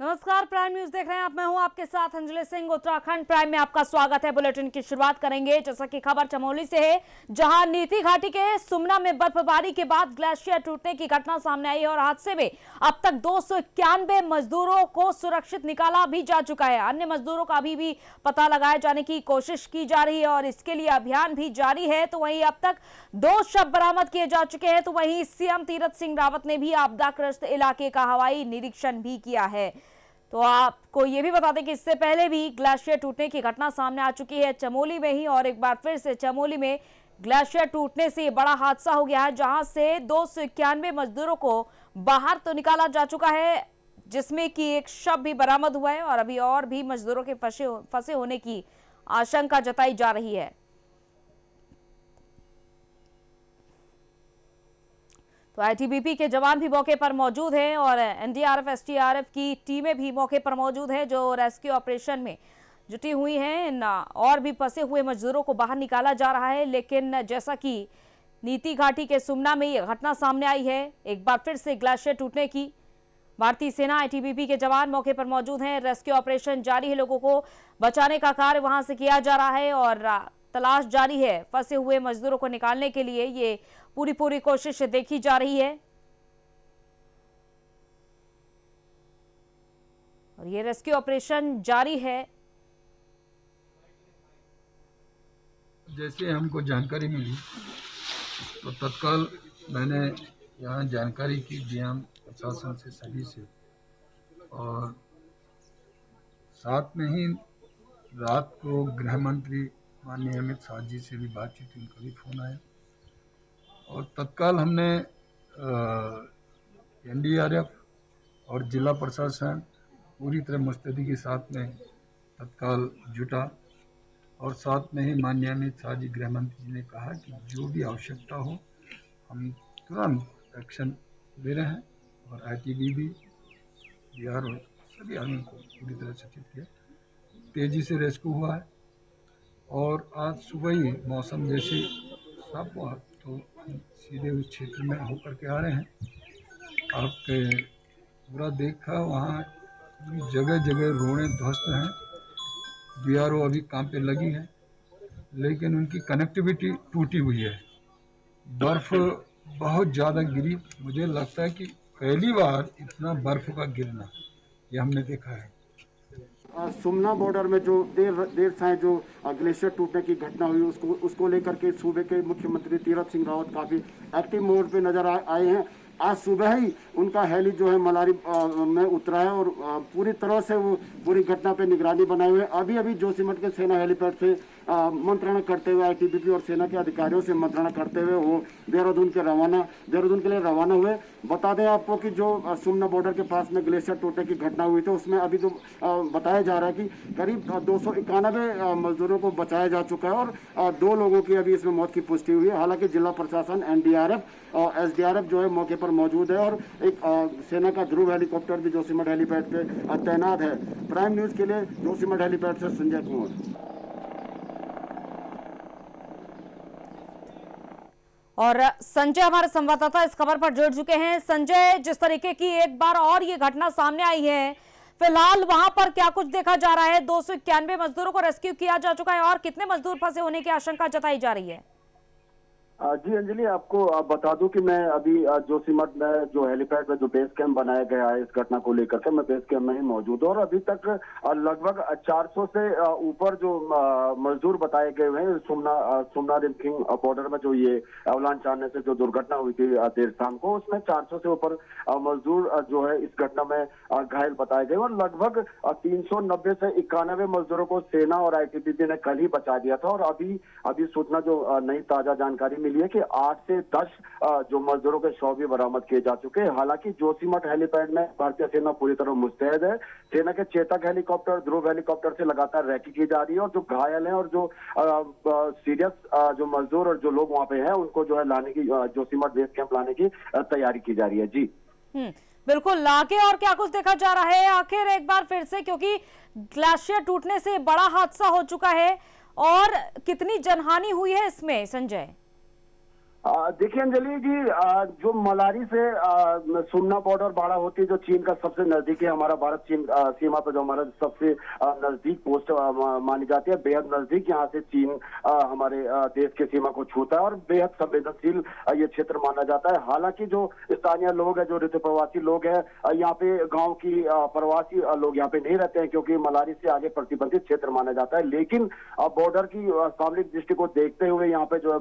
नमस्कार, prime news देख रहे हैं आप। मैं हूं आपके साथ अंजलि सिंह। उत्तराखंड प्राइम में आपका स्वागत है। बुलेटिन की शुरुआत करेंगे जैसा कि खबर चमोली से है, जहां नीति घाटी के सुमना में बर्फबारी के बाद ग्लेशियर टूटने की घटना सामने आई है और हादसे में अब तक 291 मजदूरों को सुरक्षित निकाला भी जा चुका है। अन्य मजदूरों का अभी भी पता लगाए जाने की कोशिश की जा रही है और इसके लिए अभियान भी जारी है। तो वहीं अब तक 2 शव बरामद किए जा चुके हैं। तो वहीं सीएम तीरथ सिंह रावत ने भी आपदाग्रस्त इलाके का हवाई निरीक्षण भी किया है। तो आपको ये भी बता दें कि इससे पहले भी ग्लेशियर टूटने की घटना सामने आ चुकी है चमोली में ही, और एक बार फिर से चमोली में ग्लेशियर टूटने से बड़ा हादसा हो गया है, जहां से 291 मजदूरों को बाहर तो निकाला जा चुका है, जिसमें कि एक शव भी बरामद हुआ है और अभी और भी मजदूरों के फंसे होने की आशंका जताई जा रही है। तो आईटीबीपी के जवान भी मौके पर मौजूद हैं और एनडीआरएफ एसडीआरएफ की टीमें भी मौके पर मौजूद हैं, जो रेस्क्यू ऑपरेशन में जुटी हुई हैं। और भी फंसे हुए मजदूरों को बाहर निकाला जा रहा है। लेकिन जैसा कि नीति घाटी के सुमना में ये घटना सामने आई है, एक बार फिर से ग्लेशियर टूटने की, भारतीय सेना आईटीबीपी के जवान मौके पर मौजूद हैं। रेस्क्यू ऑपरेशन जारी है, लोगों को बचाने का कार्य वहां से किया जा रहा है और तलाश जारी है। फंसे हुए मजदूरों को निकालने के लिए ये पूरी कोशिश देखी जा रही है और ये रेस्क्यू ऑपरेशन जारी है। जैसे हमको जानकारी मिली तो तत्काल मैंने यहाँ जानकारी की डीएम प्रशासन से, सभी से, और साथ में ही रात को गृह मंत्री माननीय अमित शाह जी से भी बातचीत हुई, उनका भी फोन आया और तत्काल हमने एनडीआरएफ और जिला प्रशासन पूरी तरह मुस्तैदी के साथ में तत्काल जुटा और साथ में ही माननीय अमित शाह जी गृह मंत्री जी ने कहा कि जो भी आवश्यकता हो हम तुरंत एक्शन ले रहे हैं और आईटीबीपी बिहार और सभी आदमी को पूरी तरह सचेत किया। तेजी से रेस्क्यू हुआ है और आज सुबह ही मौसम जैसे साफ हुआ तो हम सीधे उस क्षेत्र में होकर के आ रहे हैं। आपके पूरा देखा वहाँ जगह जगह रोडें ध्वस्त हैं, बीआरओ अभी काम पे लगी है, लेकिन उनकी कनेक्टिविटी टूटी हुई है। बर्फ बहुत ज़्यादा गिरी, मुझे लगता है कि पहली बार इतना बर्फ का गिरना ये हमने देखा है। सुमना बॉर्डर में जो देर साय जो ग्लेशियर टूटने की घटना हुई, उसको लेकर के सूबे के मुख्यमंत्री तीरथ सिंह रावत काफी एक्टिव मोड पे नजर आए हैं। आज सुबह ही उनका हेली जो है मलारी में उतरा है और पूरी तरह से वो पूरी घटना पे निगरानी बनाए हुए। अभी जोशीमठ के सेना हेलीपैड से मंत्रणा करते हुए, आईटीबीपी और सेना के अधिकारियों से मंत्रणा करते हुए वो देहरादून के लिए रवाना हुए। बता दें आपको कि जो सुमना बॉर्डर के पास में ग्लेशियर टूटने की घटना हुई थी, उसमें अभी जो बताया जा रहा है कि करीब 291 मजदूरों को बचाया जा चुका है और 2 लोगों की अभी इसमें मौत की पुष्टि हुई है। हालांकि जिला प्रशासन, एनडीआरएफ और एसडीआरएफ जो है मौके पर मौजूद है और एक सेना का ध्रुव हेलीकॉप्टर भी जोशीमठ हेलीपैड पे तैनात है। प्राइम न्यूज के लिए जोशीमठ हेलीपैड से संजय कुमार। और संजय हमारे संवाददाता इस खबर पर जुड़ चुके हैं। संजय, जिस तरीके की एक बार और ये घटना सामने आई है, फिलहाल वहां पर क्या कुछ देखा जा रहा है? 291 मजदूरों को रेस्क्यू किया जा चुका है और कितने मजदूर फंसे होने की आशंका जताई जा रही है? जी अंजलि, आपको बता दूं कि मैं अभी जोशीमठ में जो हेलीपैड में जो बेस कैंप बनाया गया है इस घटना को लेकर के, मैं बेस कैंप में ही मौजूद हूं और अभी तक लगभग 400 से ऊपर जो मजदूर बताए गए हुए हैं। सुमना रिमखिंग बॉर्डर में जो ये अवलांच आने से जो दुर्घटना हुई थी देर शाम को, उसमें 400 से ऊपर मजदूर जो है इस घटना में घायल बताए गए और लगभग 390 से 91 मजदूरों को सेना और आईटीबीपी ने कल ही बचा दिया था। और अभी सूचना जो नई ताजा जानकारी मिली है कि 8 से 10 जो मजदूरों के शव भी बरामद किए जा चुके हैं। हालांकि जोशीमठ हेलीपैड में भारतीय सेना पूरी तरह मुस्तैद है। सेना के चेतक हेलीकॉप्टर, ध्रुव हेलीकॉप्टर से लगातार रैकी की जा रही है और जो घायल हैं और जो सीरियस जो मजदूर और जो लोग वहां पे हैं उनको जो है लाने की, जोशीमठ बेस कैंप लाने की तैयारी की जा रही है। जी बिल्कुल, लाके और क्या कुछ देखा जा रहा है आखिर एक बार फिर से, क्योंकि ग्लेशियर टूटने से बड़ा हादसा हो चुका है और कितनी जनहानि हुई है इसमें, संजय? देखिए अंजलि जी, जो मलारी से सुमना बॉर्डर बाड़ा होती है, जो चीन का सबसे नजदीक है, हमारा भारत चीन सीमा पर जो हमारा सबसे नजदीक पोस्ट मानी जाती है, बेहद नजदीक यहाँ से चीन हमारे देश के सीमा को छूता है और बेहद संवेदनशील ये क्षेत्र माना जाता है। हालांकि जो स्थानीय लोग हैं, जो ऋतु प्रवासी लोग हैं, यहाँ पे गाँव की प्रवासी लोग यहाँ पे नहीं रहते हैं, क्योंकि मलारी से आगे प्रतिबंधित क्षेत्र माना जाता है। लेकिन बॉर्डर की सामरिक दृष्टि को देखते हुए यहाँ पे जो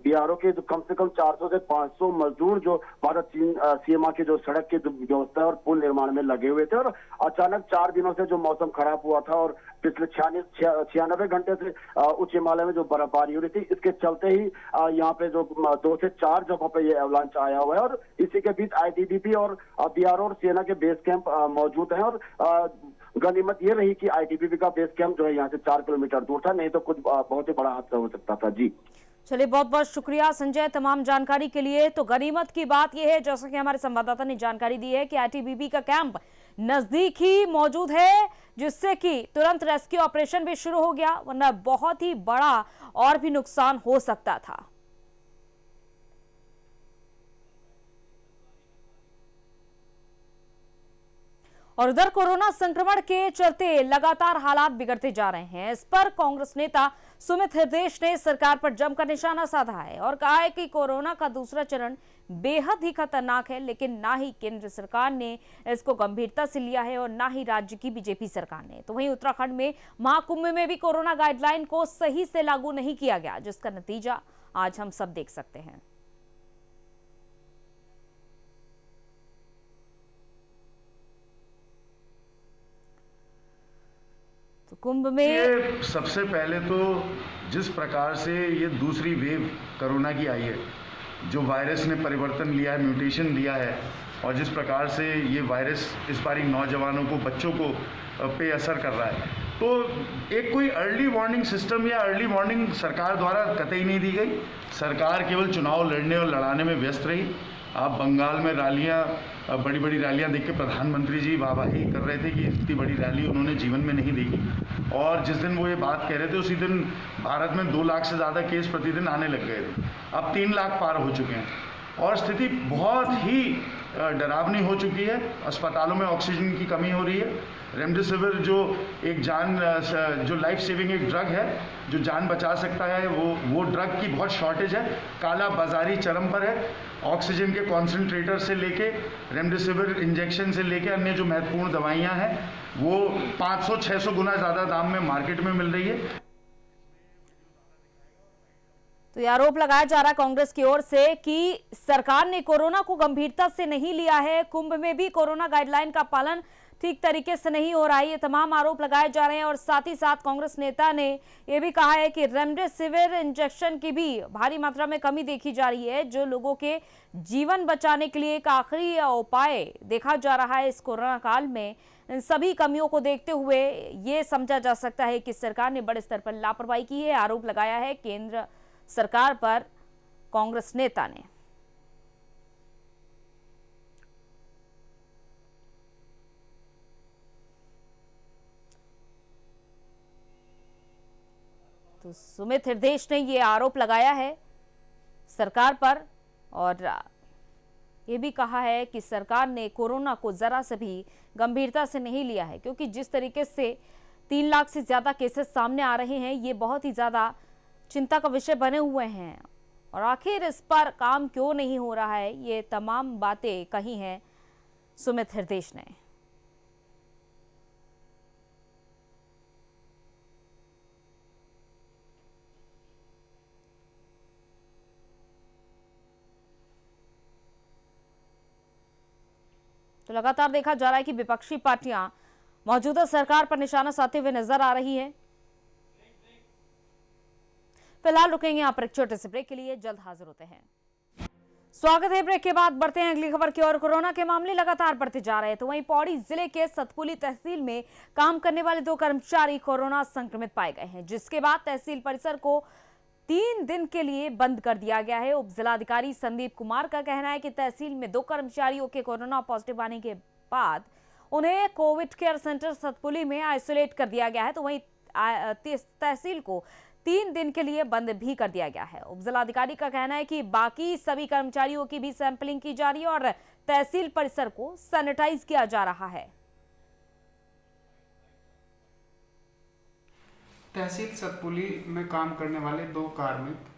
बिहारों के जो कम से कम 400 से 500 मजदूर जो भारत चीन सीमा के जो सड़क की व्यवस्था और पुल निर्माण में लगे हुए थे, और अचानक 4 दिनों से जो मौसम खराब हुआ था और पिछले 96 घंटे से उच्च हिमालय में जो बर्फबारी हो रही थी, इसके चलते ही यहाँ पे जो 2 से 4 जगहों पे ये एवलांच आया हुआ है। और इसी के बीच आईटीबीपी और बिहार और सेना के बेस कैंप मौजूद हैं। और गनीमत ये रही कि आईटीबीपी का बेस कैंप जो है यहाँ से 4 किलोमीटर दूर था, नहीं तो कुछ बहुत ही बड़ा हादसा हो सकता था। जी चलिए, बहुत बहुत शुक्रिया संजय तमाम जानकारी के लिए। तो गनीमत की बात यह है, जैसा कि हमारे संवाददाता ने जानकारी दी है, कि आईटीबीपी का कैंप नजदीक ही मौजूद है, जिससे कि तुरंत रेस्क्यू ऑपरेशन भी शुरू हो गया, वरना बहुत ही बड़ा और भी नुकसान हो सकता था। और उधर कोरोना संक्रमण के चलते लगातार हालात बिगड़ते जा रहे हैं। इस पर कांग्रेस नेता सुमित हृदयेश ने सरकार पर जमकर निशाना साधा है और कहा है कि कोरोना का दूसरा चरण बेहद ही खतरनाक है, लेकिन ना ही केंद्र सरकार ने इसको गंभीरता से लिया है और ना ही राज्य की बीजेपी सरकार ने। तो वहीं उत्तराखंड में महाकुंभ में भी कोरोना गाइडलाइन को सही से लागू नहीं किया गया, जिसका नतीजा आज हम सब देख सकते हैं। तो कुंभ में ये सबसे पहले तो जिस प्रकार से ये दूसरी वेव कोरोना की आई है, जो वायरस ने परिवर्तन लिया है, म्यूटेशन लिया है, और जिस प्रकार से ये वायरस इस बारी नौजवानों को, बच्चों को पे असर कर रहा है, तो एक कोई अर्ली वार्निंग सिस्टम या अर्ली वार्निंग सरकार द्वारा कतई नहीं दी गई। सरकार केवल चुनाव लड़ने और लड़ाने में व्यस्त रही। आप बंगाल में रैलियाँ, बड़ी बड़ी रैलियाँ देख के प्रधानमंत्री जी वाहवाही कर रहे थे कि इतनी बड़ी रैली उन्होंने जीवन में नहीं देखी। और जिस दिन वो ये बात कह रहे थे, उसी दिन भारत में 2 लाख से ज़्यादा केस प्रतिदिन आने लग गए थे। अब 3 लाख पार हो चुके हैं और स्थिति बहुत ही डरावनी हो चुकी है। अस्पतालों में ऑक्सीजन की कमी हो रही है। रेमडेसिविर जो एक जो लाइफ सेविंग एक ड्रग है, जो जान बचा सकता है, वो ड्रग की बहुत शॉर्टेज है। काला बाजारी चरम पर है। ऑक्सीजन के कॉन्सेंट्रेटर से लेके, रेमडेसिविर इंजेक्शन से लेके अन्य जो महत्वपूर्ण दवाइयाँ हैं, वो 500-600 गुना ज़्यादा दाम में मार्केट में मिल रही है। तो ये आरोप लगाया जा रहा है कांग्रेस की ओर से कि सरकार ने कोरोना को गंभीरता से नहीं लिया है। कुंभ में भी कोरोना गाइडलाइन का पालन ठीक तरीके से नहीं हो रहा है। ये तमाम आरोप लगाए जा रहे हैं। और साथ ही साथ कांग्रेस नेता ने यह भी कहा है कि रेमडेसिविर इंजेक्शन की भी भारी मात्रा में कमी देखी जा रही है, जो लोगों के जीवन बचाने के लिए एक आखिरी उपाय देखा जा रहा है इस कोरोना काल में। इन सभी कमियों को देखते हुए ये समझा जा सकता है कि सरकार ने बड़े स्तर पर लापरवाही की है। आरोप लगाया है केंद्र सरकार पर कांग्रेस नेता ने। तो सुमित हृदयेश ने ये आरोप लगाया है सरकार पर और ये भी कहा है कि सरकार ने कोरोना को जरा से भी गंभीरता से नहीं लिया है, क्योंकि जिस तरीके से 3 लाख से ज्यादा केसेस सामने आ रहे हैं, ये बहुत ही ज्यादा चिंता का विषय बने हुए हैं। और आखिर इस पर काम क्यों नहीं हो रहा है, ये तमाम बातें कही हैं सुमित हृदयेश ने। तो लगातार देखा जा रहा है कि विपक्षी पार्टियां मौजूदा सरकार पर निशाना साधते हुए नजर आ रही है। फिलहाल रुकेंगे यहाँ पर एक छोटे से ब्रेक के लिए, जल्द हाजिर होते हैं। स्वागत है ब्रेक के बाद। बढ़ते हैं अगली खबर की ओर। कोरोना के मामले लगातार बढ़ते जा रहे हैं, तो वहीं पौड़ी जिले के सतपुली तहसील में काम करने वाले 2 कर्मचारी कोरोना संक्रमित पाए गए हैं, जिसके बाद तहसील परिसर को 3 दिन के लिए बंद कर दिया गया है। उप जिलाधिकारी संदीप कुमार का कहना है कि तहसील में 2 कर्मचारियों के कोरोना पॉजिटिव आने के बाद उन्हें कोविड केयर सेंटर सतपुली में आइसोलेट कर दिया गया है। तो वहीं तहसील को 3 दिन के लिए बंद भी कर दिया गया है। उपजिलाधिकारी का कहना है कि बाकी सभी कर्मचारियों की भी सैंपलिंग की जा रही है और तहसील परिसर को सैनिटाइज किया जा रहा है। तहसील सतपुली में काम करने वाले 2 कार्मिक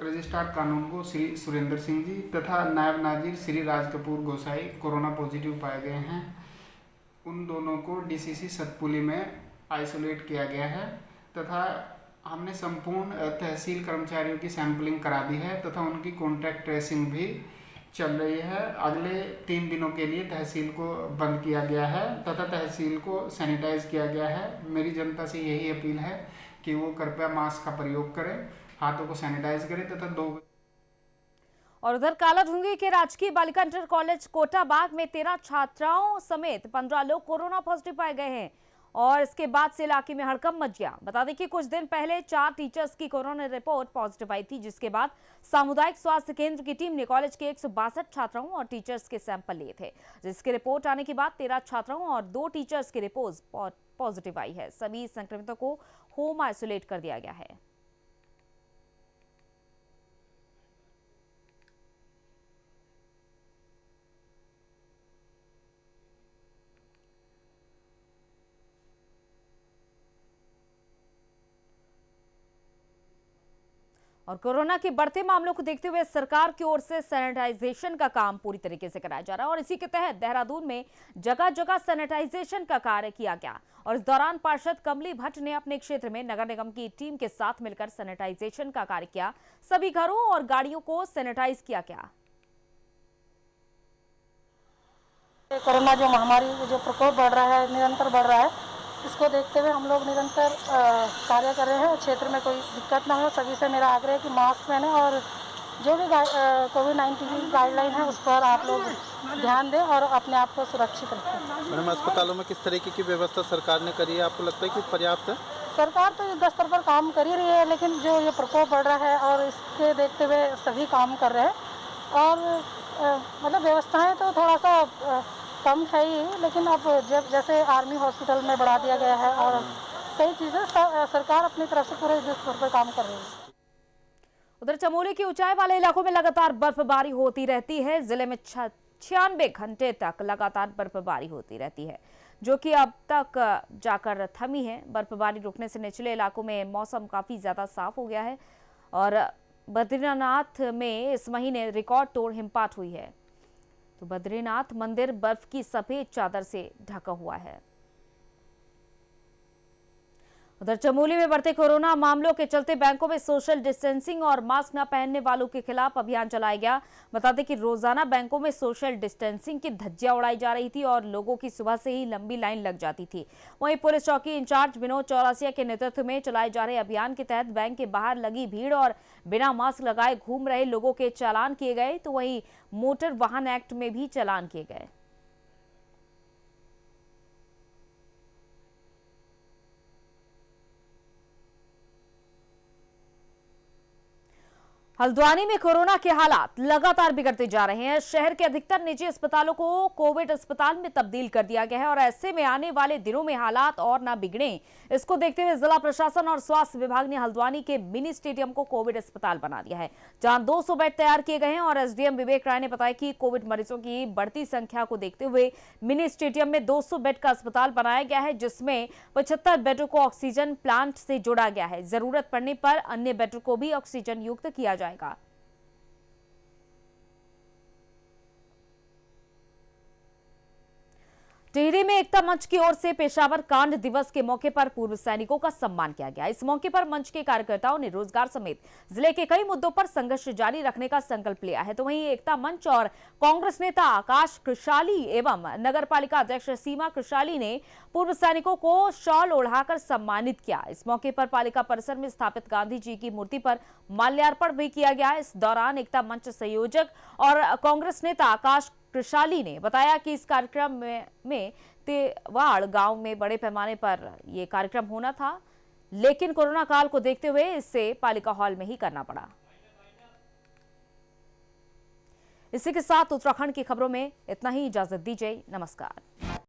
रजिस्ट्रार कानूनगो श्री सुरेंद्र सिंह जी तथा नायब नाजिर श्री राज कपूर गोसाई कोरोना पॉजिटिव पाए गए हैं। उन दोनों को डीसीसी सतपुली में आइसोलेट किया गया है तथा हमने संपूर्ण तहसील कर्मचारियों की सैंपलिंग करा दी है तथा उनकी कॉन्टैक्ट ट्रेसिंग भी चल रही है। अगले 3 दिनों के लिए तहसील को बंद किया गया है तथा तहसील को सैनिटाइज किया गया है। मेरी जनता से यही अपील है कि वो कृपया मास्क का प्रयोग करें, हाथों को सैनिटाइज करें तथा 2 और उधर कालाढूंगी के राजकीय बालिका इंटर कॉलेज कोटाबाग में 13 छात्राओं समेत 15 लोग कोरोना पॉजिटिव पाए गए हैं और इसके बाद से इलाके में हड़कंप मच गया। बता दें कि कुछ दिन पहले 4 टीचर्स की कोरोना रिपोर्ट पॉजिटिव आई थी, जिसके बाद सामुदायिक स्वास्थ्य केंद्र की टीम ने कॉलेज के 162 छात्राओं और टीचर्स के सैंपल लिए थे, जिसकी रिपोर्ट आने के बाद 13 छात्राओं और 2 टीचर्स की रिपोर्ट पॉजिटिव आई है। सभी संक्रमितों को होम आइसोलेट कर दिया गया है। और कोरोना के बढ़ते मामलों को देखते हुए सरकार की ओर से सैनिटाइजेशन का काम पूरी तरीके से कराया जा रहा है और इसी के तहत देहरादून में जगह जगह सैनिटाइजेशन का कार्य किया गया। और इस दौरान पार्षद कमली भट्ट ने अपने क्षेत्र में नगर निगम की टीम के साथ मिलकर सैनिटाइजेशन का कार्य किया। सभी घरों और गाड़ियों को सैनिटाइज किया गया। कोरोना जो महामारी जो प्रकोप बढ़ रहा है, निरंतर बढ़ रहा है, इसको देखते हुए हम लोग निरंतर कार्य कर रहे हैं। क्षेत्र में कोई दिक्कत ना हो, सभी से मेरा आग्रह है कि मास्क पहने और जो भी कोविड-19 की गाइडलाइन है उस पर आप लोग ध्यान दें और अपने आप को सुरक्षित रखें। मैडम, अस्पतालों में किस तरीके की व्यवस्था सरकार ने करी है, आपको लगता है कि पर्याप्त है? सरकार तो युद्ध स्तर पर काम कर ही रही है, लेकिन जो ये प्रकोप बढ़ रहा है और इसके देखते हुए सभी काम कर रहे हैं और मतलब व्यवस्थाएँ तो थोड़ा सा कम है ही, लेकिन अब जब जैसे आर्मी हॉस्पिटल में बढ़ा दिया गया है और कई चीज़ें सरकार अपनी तरफ से पूरे युद्ध स्तर पर काम कर रही है। उधर चमोली के ऊंचाई वाले इलाकों में लगातार बर्फबारी होती रहती है। जिले में 96 घंटे तक लगातार बर्फबारी होती रहती है, जो कि अब तक जाकर थमी है। बर्फबारी रुकने से निचले इलाकों में मौसम काफी ज्यादा साफ हो गया है और बद्रीनाथ में इस महीने रिकॉर्ड तोड़ हिमपात हुई है। तो बद्रीनाथ मंदिर बर्फ की सफेद चादर से ढका हुआ है। उधर चमोली में बढ़ते कोरोना मामलों के चलते बैंकों में सोशल डिस्टेंसिंग और मास्क न पहनने वालों के खिलाफ अभियान चलाया गया। बता दें कि रोजाना बैंकों में सोशल डिस्टेंसिंग की धज्जियां उड़ाई जा रही थी और लोगों की सुबह से ही लंबी लाइन लग जाती थी। वहीं पुलिस चौकी इंचार्ज विनोद चौरसिया के नेतृत्व में चलाए जा रहे अभियान के तहत बैंक के बाहर लगी भीड़ और बिना मास्क लगाए घूम रहे लोगों के चालान किए गए। तो वहीं मोटर वाहन एक्ट में भी चालान किए गए। हल्द्वानी में कोरोना के हालात लगातार बिगड़ते जा रहे हैं। शहर के अधिकतर निजी अस्पतालों को कोविड अस्पताल में तब्दील कर दिया गया है और ऐसे में आने वाले दिनों में हालात और ना बिगड़े, इसको देखते हुए जिला प्रशासन और स्वास्थ्य विभाग ने हल्द्वानी के मिनी स्टेडियम को कोविड अस्पताल बना दिया है, जहां 200 बेड तैयार किए गए हैं। और एसडीएम विवेक राय ने बताया कि कोविड मरीजों की बढ़ती संख्या को देखते हुए मिनी स्टेडियम में 200 बेड का अस्पताल बनाया गया है, जिसमें 75 बेडों को ऑक्सीजन प्लांट से जोड़ा गया है। जरूरत पड़ने पर अन्य बेडों को भी ऑक्सीजन युक्त किया जाएगा। टिहरी में एकता मंच की ओर से पेशावर कांड दिवस के मौके पर पूर्व सैनिकों का सम्मान किया गया। इस मौके पर मंच के कार्यकर्ताओं ने रोजगार समेत जिले के कई मुद्दों पर संघर्ष जारी रखने का संकल्प लिया है। तो वहीं एकता मंच और कांग्रेस नेता आकाश कृशाली एवं नगर पालिका अध्यक्ष सीमा कृशाली ने पूर्व सैनिकों को शॉल ओढ़ाकर सम्मानित किया। इस मौके पर पालिका परिसर में स्थापित गांधी जी की मूर्ति पर माल्यार्पण भी किया गया। इस दौरान एकता मंच संयोजक और कांग्रेस नेता आकाश कृशाली ने बताया कि इस कार्यक्रम में तेवाड़ गांव में बड़े पैमाने पर यह कार्यक्रम होना था, लेकिन कोरोना काल को देखते हुए इसे पालिका हॉल में ही करना पड़ा। इसी के साथ उत्तराखंड की खबरों में इतना ही। इजाजत दीजिए। नमस्कार।